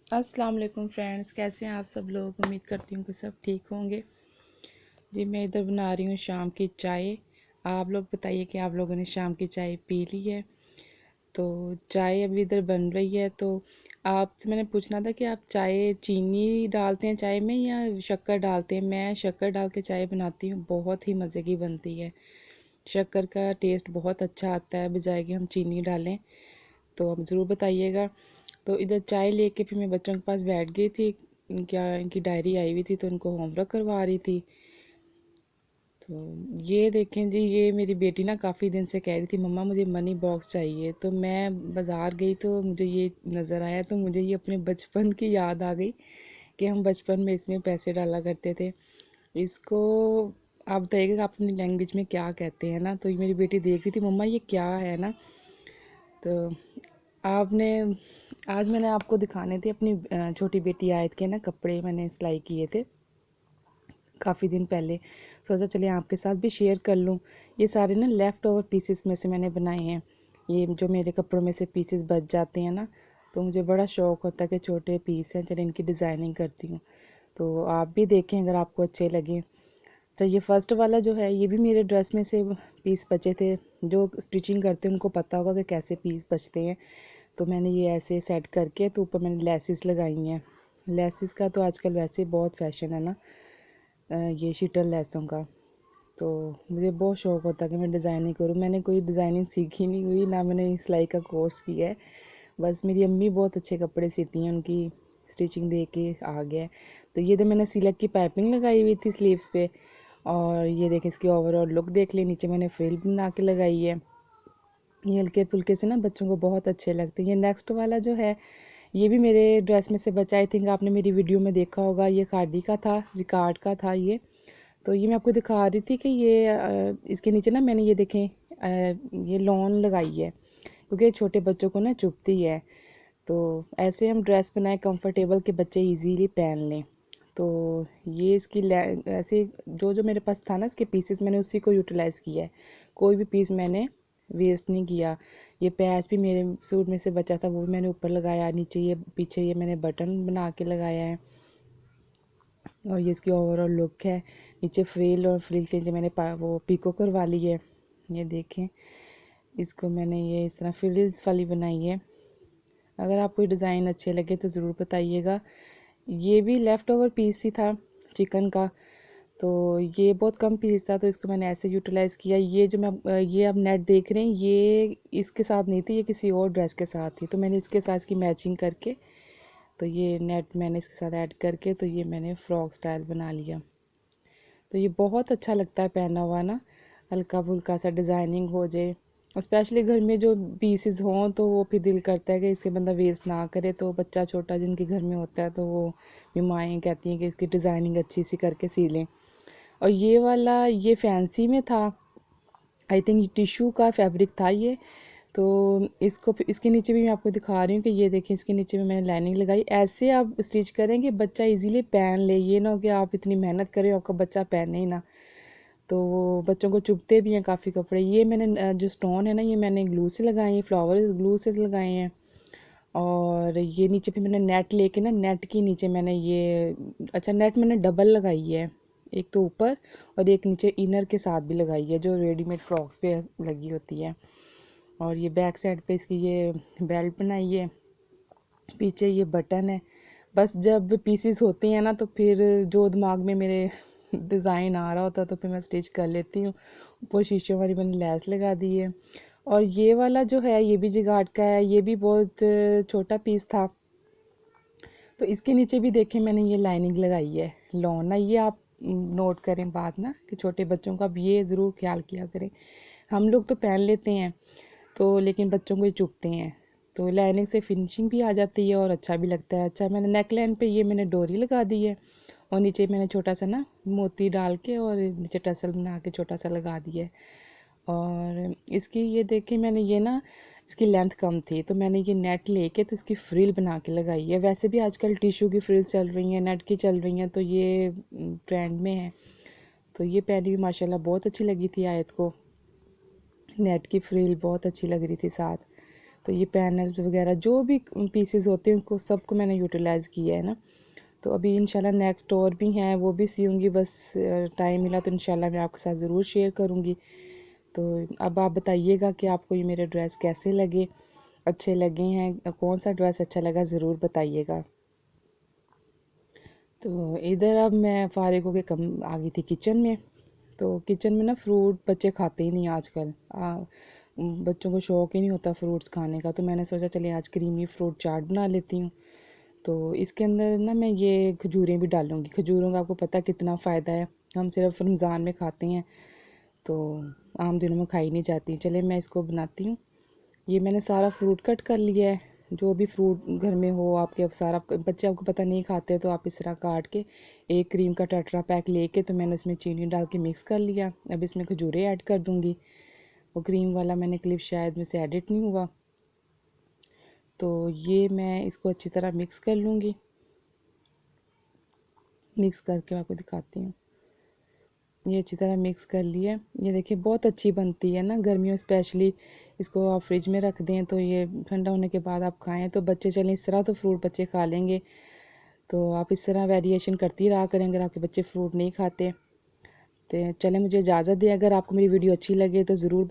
अस्सलाम वालेकुम फ्रेंड्स, कैसे हैं आप सब लोग। उम्मीद करती हूँ कि सब ठीक होंगे। जी मैं इधर बना रही हूँ शाम की चाय। आप लोग बताइए कि आप लोगों ने शाम की चाय पी ली है। तो चाय अभी इधर बन रही है। तो आपसे मैंने पूछना था कि आप चाय चीनी डालते हैं चाय में या शक्कर डालते हैं। मैं शक्कर डाल के चाय बनाती हूँ, बहुत ही मज़े की बनती है। शक्कर का टेस्ट बहुत अच्छा आता है बजाय कि हम चीनी डालें। तो आप ज़रूर बताइएगा। तो इधर चाय लेके फिर मैं बच्चों के पास बैठ गई थी। क्या इनकी डायरी आई हुई थी तो उनको होमवर्क करवा रही थी। तो ये देखें जी, ये मेरी बेटी ना काफ़ी दिन से कह रही थी मम्मा मुझे मनी बॉक्स चाहिए। तो मैं बाज़ार गई तो मुझे ये नज़र आया, तो मुझे ये अपने बचपन की याद आ गई कि हम बचपन में इसमें पैसे डाला करते थे। इसको आप बताइएगा कि आप अपनी लैंग्वेज में क्या कहते हैं ना। तो ये मेरी बेटी देख रही थी मम्मा ये क्या है ना। तो आपने आज मैंने आपको दिखाने थे अपनी छोटी बेटी आयत के ना कपड़े मैंने सिलाई किए थे काफ़ी दिन पहले। सोचा चलिए आपके साथ भी शेयर कर लूँ। ये सारे ना लेफ़्ट ओवर पीसेस में से मैंने बनाए हैं। ये जो मेरे कपड़ों में से पीसेस बच जाते हैं ना, तो मुझे बड़ा शौक़ होता है कि छोटे पीस हैं चलिए इनकी डिज़ाइनिंग करती हूँ। तो आप भी देखें अगर आपको अच्छे लगे। तो ये फ़र्स्ट वाला जो है ये भी मेरे ड्रेस में से पीस बचे थे। जो स्टिचिंग करते हैं उनको पता होगा कि कैसे पीस बचते हैं। तो मैंने ये ऐसे सेट करके तो ऊपर मैंने लेसिस लगाई हैं। लेसिस का तो आजकल वैसे बहुत फैशन है ना, ये शीटल लेसों का। तो मुझे बहुत शौक़ होता है कि मैं डिज़ाइनिंग करूँ। मैंने कोई डिज़ाइनिंग सीखी नहीं हुई, ना मैंने सिलाई का कोर्स किया है। बस मेरी अम्मी बहुत अच्छे कपड़े सीती हैं, उनकी स्टिचिंग देख के आ गया है। तो ये तो मैंने सिलक की पाइपिंग लगाई हुई थी स्लीव्स पे। और ये देखें इसकी ओवरऑल लुक देख लें, नीचे मैंने फ्रिल बना के लगाई है। ये हल्के फुल्के से ना बच्चों को बहुत अच्छे लगते हैं। ये नेक्स्ट वाला जो है ये भी मेरे ड्रेस में से बचा। आई थिंक आपने मेरी वीडियो में देखा होगा, ये कार्डी का था, जिकार्ड का था ये। तो ये मैं आपको दिखा रही थी कि ये इसके नीचे ना मैंने ये देखें ये लॉन लगाई है क्योंकि छोटे बच्चों को ना चुभती है। तो ऐसे हम ड्रेस बनाए कंफर्टेबल के बच्चे इजीली पहन लें। तो ये इसकी ऐसे जो जो मेरे पास था ना इसके पीसेस मैंने उसी को यूटिलाइज़ किया है। कोई भी पीस मैंने वेस्ट नहीं किया। ये पैच भी मेरे सूट में से बचा था वो भी मैंने ऊपर लगाया, नीचे ये पीछे ये मैंने बटन बना के लगाया है। और ये इसकी ओवरऑल लुक है। नीचे फ्रिल और फ्रिल के नीचे मैंने वो पिको करवा ली है। ये देखें इसको मैंने ये इस तरह फ्रिल्स वाली बनाई है। अगर आपको ये डिज़ाइन अच्छे लगे तो ज़रूर बताइएगा। ये भी लेफ़्ट ओवर पीस ही था चिकन का। तो ये बहुत कम पीस था तो इसको मैंने ऐसे यूटिलाइज़ किया। ये जो मैं ये आप नेट देख रहे हैं ये इसके साथ नहीं थी, ये किसी और ड्रेस के साथ थी। तो मैंने इसके साथ इसकी मैचिंग करके तो ये नेट मैंने इसके साथ ऐड करके तो ये मैंने फ़्रॉक स्टाइल बना लिया। तो ये बहुत अच्छा लगता है पहना हुआ ना, हल्का फुल्का सा डिज़ाइनिंग हो जाए और स्पेशली घर में जो पीसेस हों तो वो फिर दिल करता है कि इसे बंदा वेस्ट ना करे। तो बच्चा छोटा जिनके घर में होता है तो वो भी माएँ कहती हैं कि इसकी डिज़ाइनिंग अच्छी सी करके सी लें। और ये वाला ये फैंसी में था, आई थिंक टिशू का फैब्रिक था ये। तो इसको इसके नीचे भी मैं आपको दिखा रही हूँ कि ये देखें इसके नीचे भी मैंने लाइनिंग लगाई। ऐसे आप स्टिच करें कि बच्चा इजीली पहन ले, ये ना हो कि आप इतनी मेहनत करें आपका बच्चा पहने ही ना। तो वो बच्चों को चुभते भी हैं काफ़ी कपड़े। ये मैंने जो स्टोन है ना ये मैंने ग्लू से लगाए हैं, फ्लावर ग्लू से लगाए हैं। और ये नीचे भी मैंने नेट लेके ना नेट के नीचे मैंने ये अच्छा नेट मैंने डबल लगाई है, एक तो ऊपर और एक नीचे इनर के साथ भी लगाई है जो रेडीमेड फ्रॉक्स पे लगी होती है। और ये बैक साइड पे इसकी ये बेल्ट बनाई है, पीछे ये बटन है। बस जब पीसीस होती हैं ना तो फिर जो दिमाग में मेरे डिज़ाइन आ रहा होता है तो फिर मैं स्टिच कर लेती हूँ। ऊपर शीशों वाली मैंने लैस लगा दी है। और ये वाला जो है ये भी जिगार्ड का है, ये भी बहुत छोटा पीस था। तो इसके नीचे भी देखें मैंने ये लाइनिंग लगाई है लॉन ना। ये आप नोट करें बात ना कि छोटे बच्चों का भी ये ज़रूर ख्याल किया करें। हम लोग तो पहन लेते हैं तो लेकिन बच्चों को ये चुभते हैं। तो लाइनिंग से फिनिशिंग भी आ जाती है और अच्छा भी लगता है। अच्छा मैंने नेक लाइन पे ये मैंने डोरी लगा दी है और नीचे मैंने छोटा सा ना मोती डाल के और नीचे टसल बना के छोटा सा लगा दिया है। और इसकी ये देखिए मैंने ये ना इसकी लेंथ कम थी तो मैंने ये नेट लेके तो इसकी फ्रिल बना के लगाई है। वैसे भी आजकल टिशू की फ्रिल चल रही हैं, नेट की चल रही हैं, तो ये ट्रेंड में है। तो ये पहनी हुई माशाल्लाह बहुत अच्छी लगी थी आयत को, नेट की फ्रिल बहुत अच्छी लग रही थी साथ। तो ये पैनल्स वगैरह जो भी पीसेस होते हैं उनको सबको मैंने यूटिलाइज़ किया है ना। तो अभी इंशाल्लाह नेक्स्ट और भी हैं, वो भी सीऊँगी, बस टाइम मिला तो इंशाल्लाह मैं आपके साथ ज़रूर शेयर करूँगी। तो अब आप बताइएगा कि आपको ये मेरे ड्रेस कैसे लगे, अच्छे लगे हैं, कौन सा ड्रेस अच्छा लगा ज़रूर बताइएगा। तो इधर अब मैं फ़ारिग होके कम आ गई थी किचन में। तो किचन में ना फ्रूट बच्चे खाते ही नहीं आजकल। बच्चों को शौक़ ही नहीं होता फ्रूट्स खाने का, तो मैंने सोचा चलिए आज क्रीमी फ्रूट चाट बना लेती हूँ। तो इसके अंदर ना मैं ये खजूरें भी डालूँगी। खजूरों का आपको पता है कितना फ़ायदा है, हम सिर्फ रमज़ान में खाते हैं, तो आम दिनों में खाई नहीं जाती। चलिए मैं इसको बनाती हूँ। ये मैंने सारा फ्रूट कट कर लिया है, जो भी फ्रूट घर में हो आपके, अब सारा बच्चे आपको पता नहीं खाते तो आप इस तरह काट के एक क्रीम का टेट्रा पैक लेके तो मैंने उसमें चीनी डाल के मिक्स कर लिया। अब इसमें खजूरें ऐड कर दूँगी। वो क्रीम वाला मैंने क्लिप शायद मुझसे एडिट नहीं हुआ, तो ये मैं इसको अच्छी तरह मिक्स कर लूँगी। मिक्स करके मैं आपको दिखाती हूँ। ये अच्छी तरह मिक्स कर लिया। ये देखिए बहुत अच्छी बनती है ना, गर्मियों में स्पेशली। इसको आप फ्रिज में रख दें तो ये ठंडा होने के बाद आप खाएं तो बच्चे, चलें इस तरह तो फ्रूट बच्चे खा लेंगे। तो आप इस तरह वेरिएशन करती रहा करें अगर आपके बच्चे फ्रूट नहीं खाते। तो चलें मुझे इजाज़त दें। अगर आपको मेरी वीडियो अच्छी लगे तो ज़रूर